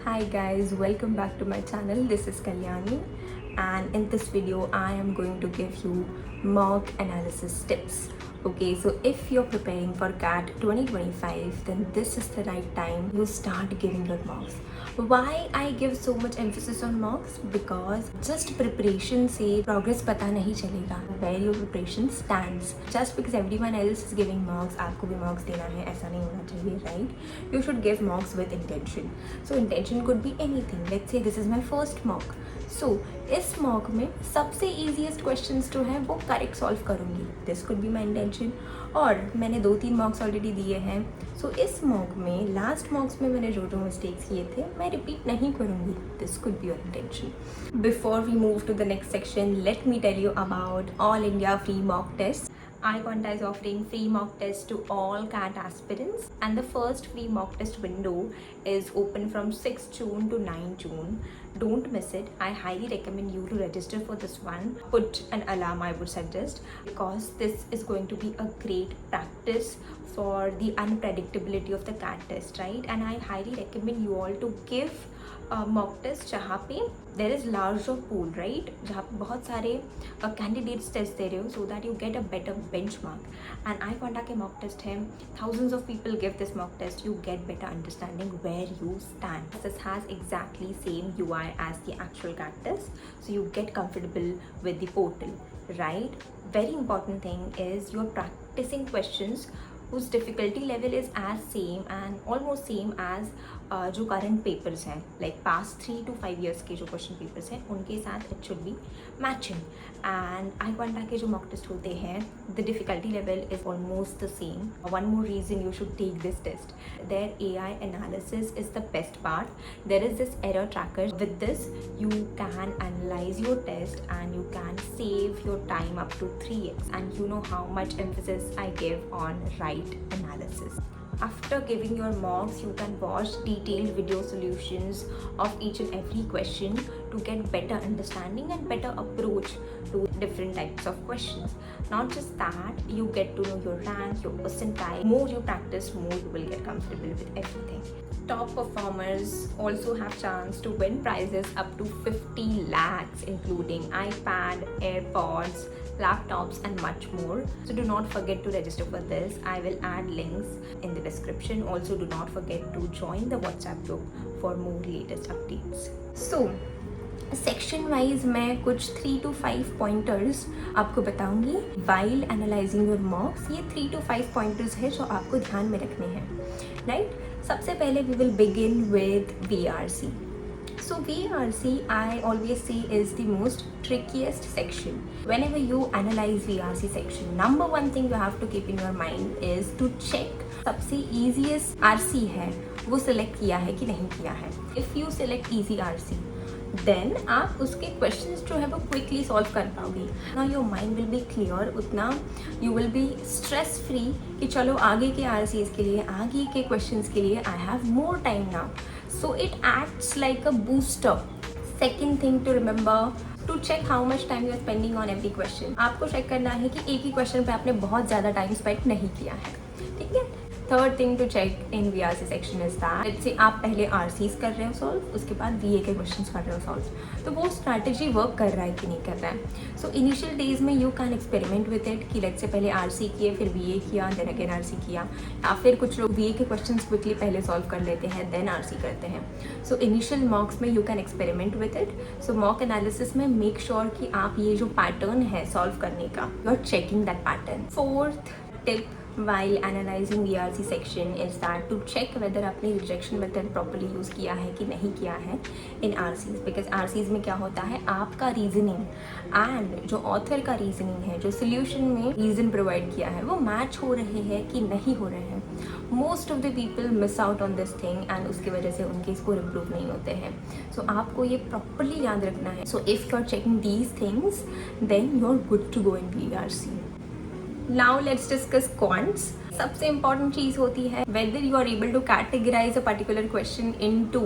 Hi guys, welcome back to my channel. This is Kalyani, and in this video I am going to give you mock analysis tips. Okay, so if you're preparing for CAT 2025, then this is the right time you start giving your mocks. Why I give so much emphasis on mocks? Because just preparation से progress पता नहीं चलेगा. Where your preparation stands. Just because everyone else is giving mocks, आपको भी mocks देना है, ऐसा नहीं होना चाहिए, right? You should give mocks with intention. So intention could be anything. Let's say this is my first mock. So इस mock में सबसे easiest questions जो हैं वो correct solve करूँगी. This could be my intention. और मैंने 2-3 मॉक्स ऑलरेडी दिए हैं. सो इस मॉक में लास्ट मॉक्स में मैंने जो मिस्टेक्स किए थे मैं रिपीट नहीं करूँगी. This could be your intention. Before we move to the next section, let me tell you about all India free mock test. iQuanta is offering free mock tests to all CAT aspirants, and the first free mock test window is open from 6 June to 9 June. Don't miss it. I highly recommend you to register for this one. Put an alarm, I would suggest, because this is going to be a great practice for the unpredictability of the CAT test, right? And I highly recommend you all to give mock test जहाँ पे there is large of pool, right, जहाँ पे बहुत सारे candidates test दे रहे हो, so that you get a better benchmark. And iQuanta के मॉक टेस्ट है, thousands of people give this mock test. You get better understanding where you stand. This has exactly same UI as the actual CAT test, so you get comfortable with the portal, right? Very important thing is you're practicing questions whose difficulty level is as same and almost same as जो current papers हैं, like past 3 to 5 years के जो question papers हैं उनके साथ it should be matching. And iQuanta के जो mock test होते हैं, the difficulty level is almost the same. One more reason you should take this test, there AI analysis is the best part. There is this error tracker. With this you can analyze your test and you can save your time up to 3x, and you know how much emphasis I give on right analysis. After giving your mocks, you can watch detailed video solutions of each and every question to get better understanding and better approach to different types of questions. Not just that, you get to know your rank, your percentile. More you practice, more you will get comfortable with everything. Top performers also have chance to win prizes up to 50 lakhs, including iPad, AirPods, laptops and much more. So do not forget to register for this. I will add links in the description. Also do not forget to join the WhatsApp group for more latest updates. So section wise मैं कुछ 3 to 5 pointers आपको बताऊंगी while analysing your मॉक्स. ये 3 to 5 pointers है जो आपको ध्यान में रखने हैं, राइट? सबसे पहले we will begin with VRC. So VRC, I always say, is the most trickiest section. Whenever you analyze VRC section, number one thing you have to keep in your mind is to check सबसे easiest RC है वो select किया है कि नहीं किया है. If you select easy RC, then आप उसके questions जो है वो quickly solve कर पाओगे. Now your mind will be clear, उतना you will be stress free कि चलो आगे के RCs के लिए, आगे के questions के लिए I have more time now. So it acts like a booster. Second thing to remember, to check how much time you are spending on every question. आपको चेक करना है कि एक ही क्वेश्चन पे आपने बहुत ज़्यादा टाइम स्पेंड नहीं किया है, ठीक है? Third thing to check in VRC section is that let's say आप पहले RCs कर रहे हो सॉल्व, उसके बाद VA के क्वेश्चंस कर रहे हो सॉल्व, तो वो स्ट्रैटेजी वर्क कर रहा है कि नहीं कर रहा है. सो इनिशियल डेज में you can experiment with it कि लेट्स से पहले RC किए, फिर VA किया, देन अगेन RC किया, या फिर कुछ लोग VA के क्वेश्चंस क्विकली पहले सॉल्व कर लेते हैं देन RC करते हैं. सो इनिशियल मॉक्स में you can experiment with it. So mock analysis में मेक श्योर कि आप ये जो पैटर्न है सॉल्व करने का, you are checking that pattern. Fourth tip while analyzing VRC section is that to check whether आपने rejection method properly use किया है कि नहीं किया है in RCs. because RCs में क्या होता है, आपका reasoning and जो author का reasoning है, जो solution में reason provide किया है, वो match हो रहे हैं कि नहीं हो रहे हैं. Most of the people miss out on this thing and उसकी वजह से उनके स्कोर improve नहीं होते हैं. So आपको ये properly याद रखना है. So if you are checking these things, then you are good to go in VRC. Now let's discuss quants. सबसे important चीज़ होती है whether you are able to categorize a particular question into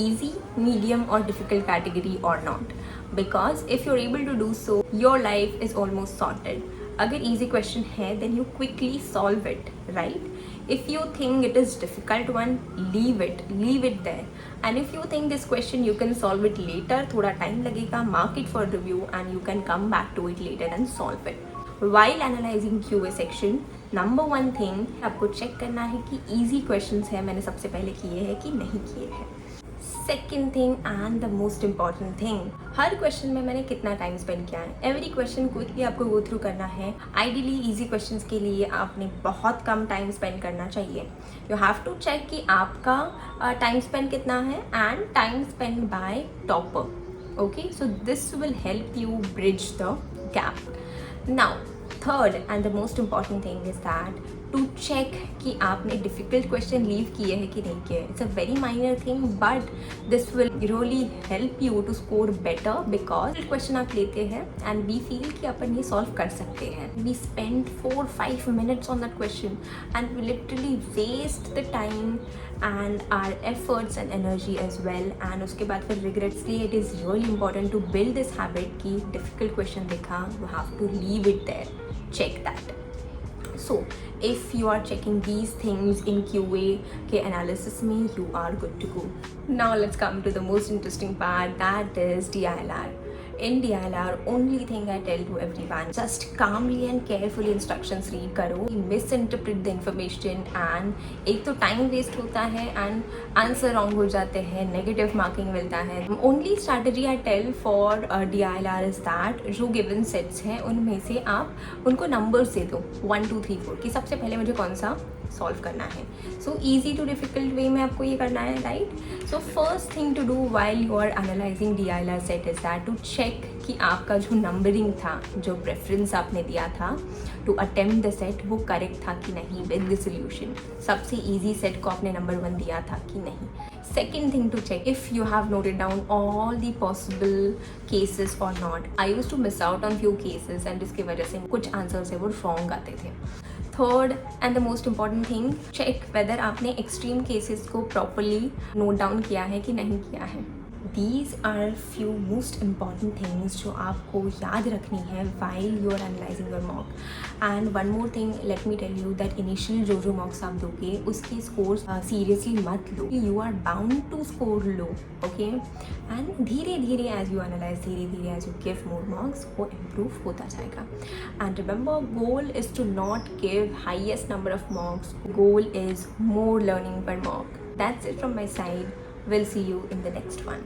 easy, medium or difficult category or not. Because if you're able to do so, your life is almost sorted. अगर easy question है then you quickly solve it, right? If you think it is difficult one, leave it there. And if you think this question you can solve it later, थोड़ा time लगेगा, mark it for review and you can come back to it later and solve it. While analyzing QA section, number 1 thing आपको check करना है कि easy questions है मैंने सबसे पहले किए हैं कि नहीं किए हैं. Second thing and the most important thing, her question में मैंने कितना टाइम स्पेंड किया है. एवरी क्वेश्चन क्विकली आपको गो थ्रू करना है. आइडियली इजी क्वेश्चंस के लिए आपने बहुत कम टाइम स्पेंड करना चाहिए. यू हैव टू चेक कि आपका टाइम स्पेंड कितना है and time spend by topper. Okay, so this will help you bridge the gap. Now third and the most important thing is that to check कि आपने difficult question leave किए हैं कि नहीं किए. It's a very minor thing but this will really help you to score better because question आप लेते हैं एंड वी फील कि अपन ये सॉल्व कर सकते हैं. We spend 4-5 minutes on that question and we literally waste the time and our efforts and energy as well, and उसके बाद फिर regrets. It is really important to build this habit कि difficult question देखा, you have to leave it there, check that. So if you are checking these things in QA के analysis में, you are good to go. Now let's come to the most interesting part, that is DILR. In DILR, only thing I tell to everyone, just calmly and carefully instructions read करो. Misinterpret the information and एक तो time waste होता है and answer wrong हो जाते हैं, negative marking मिलता है. Only strategy I tell for DILR is that जो given sets हैं उनमें से आप उनको numbers दे दो 1 2 3 4 कि सबसे पहले मुझे कौन सा सॉल्व करना है. So easy to difficult way में आपको ये करना है, राइट. So first thing to do while you are analyzing DILR set is that to check कि आपका जो नंबरिंग था, जो प्रेफरेंस आपने दिया था टू अटेम्प्ट द सेट, वो करेक्ट था कि नहीं विद द सोल्यूशन. सबसे ईजी सेट को आपने नंबर 1 दिया था कि नहीं. Second thing to check if you have noted down all the possible cases or not. I used to miss out on few cases and जिसकी वजह से कुछ आंसर्स है वो wrong आते थे. Third and the most important thing, check whether आपने extreme cases को प्रॉपरली नोट डाउन किया है कि नहीं किया है. These are few most important things जो आपको याद रखनी है while you are analyzing your mock. And one more thing, let me tell you that initial जो mocks आप दोगे उसके scores seriously मत लो. You are bound to score low, okay? And धीरे धीरे as you analyze, धीरे धीरे as you give more marks, वो improve होता जाएगा. And remember, goal is to not give highest number of marks. Goal is more learning per mock. That's it from my side. We'll see you in the next one.